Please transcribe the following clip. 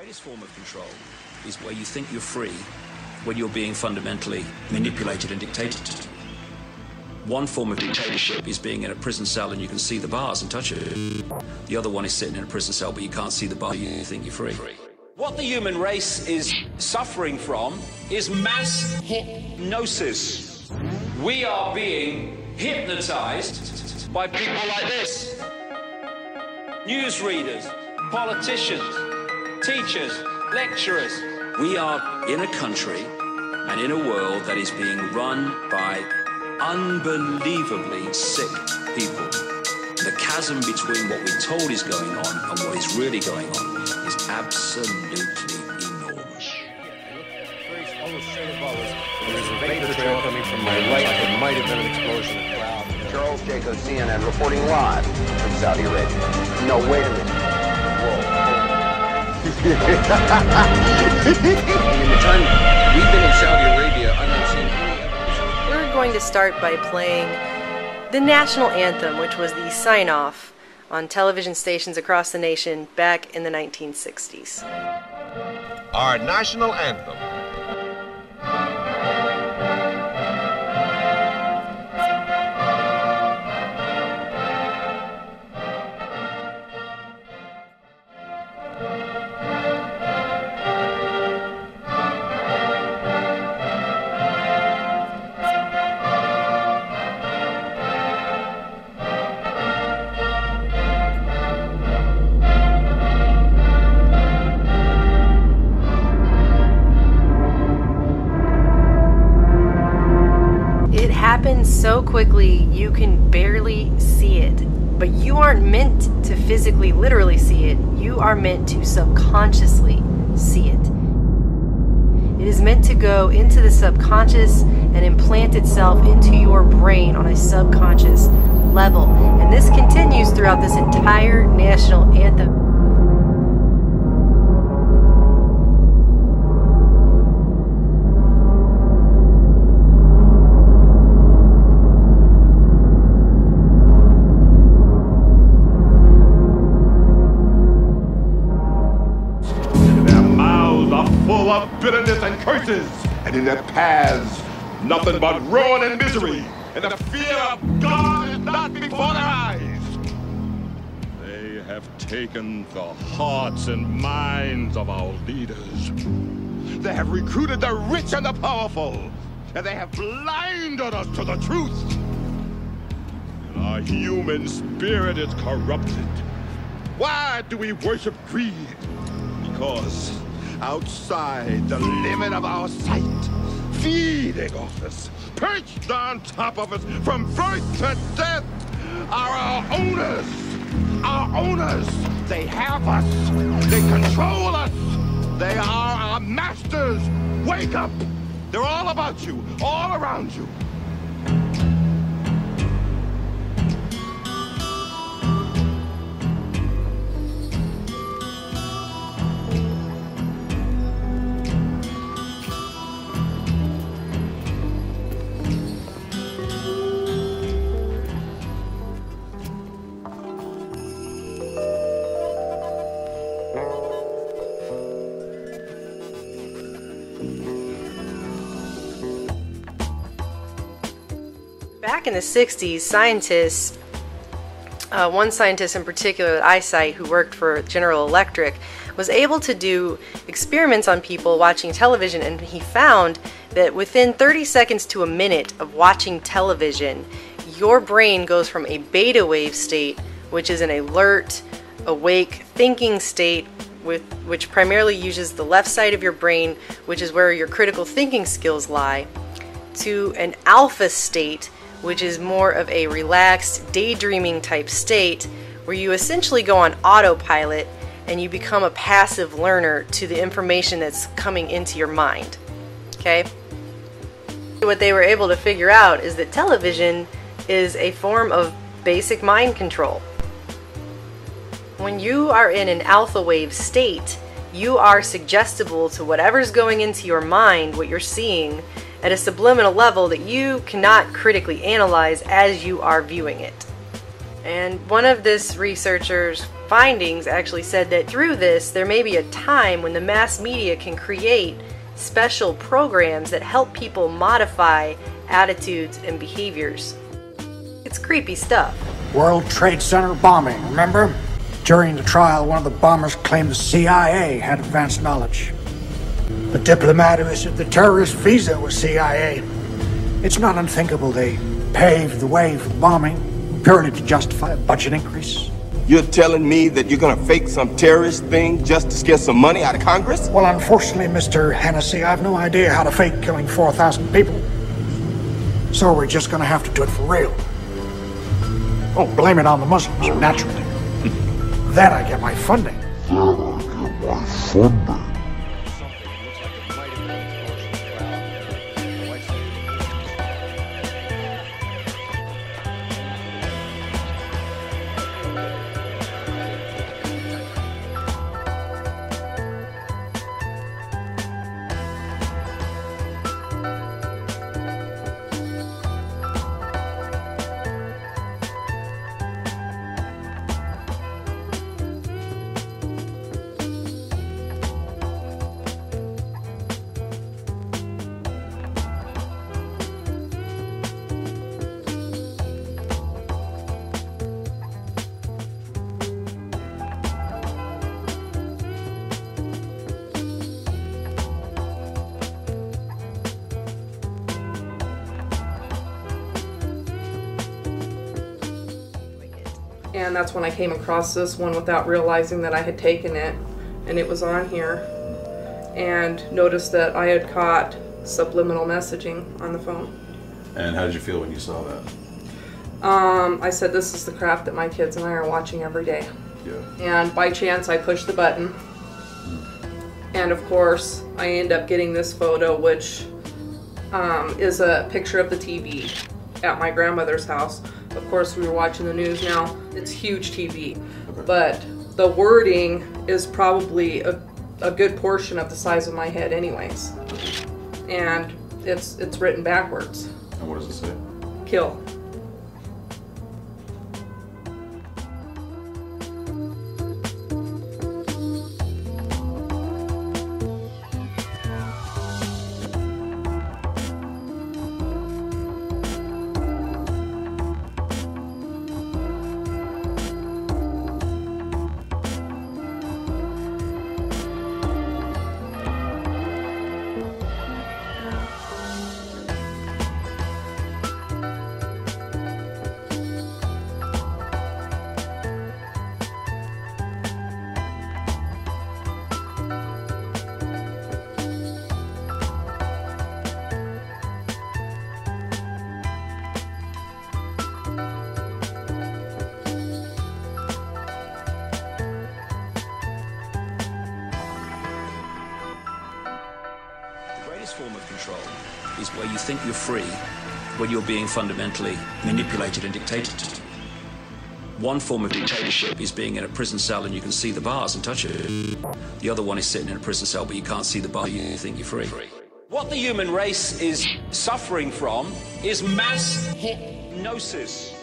greatest form of control is where you think you're free when you're being fundamentally manipulated and dictated to. One form of dictatorship is being in a prison cell and you can see the bars and touch it. The other one is sitting in a prison cell but you can't see the bar, you think you're free. What the human race is suffering from is mass hypnosis. We are being hypnotized by people like this. Newsreaders, politicians, teachers, lecturers. We are in a country and in a world that is being run by unbelievably sick people. The chasm between what we're told is going on and what is really going on is absolutely enormous. There's a vapor trail coming from my right. It might have been an explosion of cloud. Charles Jacob, CNN, reporting live from Saudi Arabia. No, wait a minute. In the time we've been in Saudi Arabia, I've not seen any evidence. We're going to start by playing the national anthem, which was the sign-off on television stations across the nation back in the 1960s. Our national anthem. So quickly you can barely see it, but you aren't meant to physically, literally see it. You are meant to subconsciously see it. It is meant to go into the subconscious and implant itself into your brain on a subconscious level, and this continues throughout this entire national anthem. Bitterness and curses, and in their paths nothing but ruin and misery, and the fear of God is not before their eyes. They have taken the hearts and minds of our leaders. They have recruited the rich and the powerful, and they have blinded us to the truth. And our human spirit is corrupted. Why do we worship greed? Because outside the limit of our sight, feeding off us, perched on top of us from birth to death, are our owners. Our owners. They have us. They control us. They are our masters. Wake up. They're all about you, all around you. Back in the 60s, scientists, one scientist in particular that I cite who worked for General Electric, was able to do experiments on people watching television, and he found that within 30 seconds to a minute of watching television, your brain goes from a beta wave state, which is an alert, awake, thinking state, which primarily uses the left side of your brain, which is where your critical thinking skills lie, to an alpha state, which is more of a relaxed, daydreaming type state, where you essentially go on autopilot and you become a passive learner to the information that's coming into your mind. Okay? What they were able to figure out is that television is a form of basic mind control. When you are in an alpha wave state, you are suggestible to whatever's going into your mind, what you're seeing, at a subliminal level that you cannot critically analyze as you are viewing it. And one of this researcher's findings actually said that through this, there may be a time when the mass media can create special programs that help people modify attitudes and behaviors. It's creepy stuff. World Trade Center bombing, remember? During the trial, one of the bombers claimed the CIA had advanced knowledge. The diplomat who issued the terrorist visa was CIA. It's not unthinkable they paved the way for bombing purely to justify a budget increase. You're telling me that you're gonna fake some terrorist thing just to get some money out of Congress? Well, unfortunately, Mr. Hennessy, I have no idea how to fake killing 4,000 people. So we're just gonna have to do it for real. Oh, blame it on the Muslims, naturally. Then I get my funding. And that's when I came across this one without realizing that I had taken it, and it was on here, and noticed that I had caught subliminal messaging on the phone. And how did you feel when you saw that? I said, this is the crap that my kids and I are watching every day. Yeah. And by chance I pushed the button, and of course I end up getting this photo, which is a picture of the TV at my grandmother's house. Of course, we were watching the news now. It's huge TV, but the wording is probably a good portion of the size of my head anyways. And it's written backwards. And what does it say? Kill. Form of control is where you think you're free when you're being fundamentally manipulated and dictated to. One form of dictatorship is being in a prison cell and you can see the bars and touch it. The other one is sitting in a prison cell but you can't see the bar, you think you're free. What the human race is suffering from is mass hypnosis.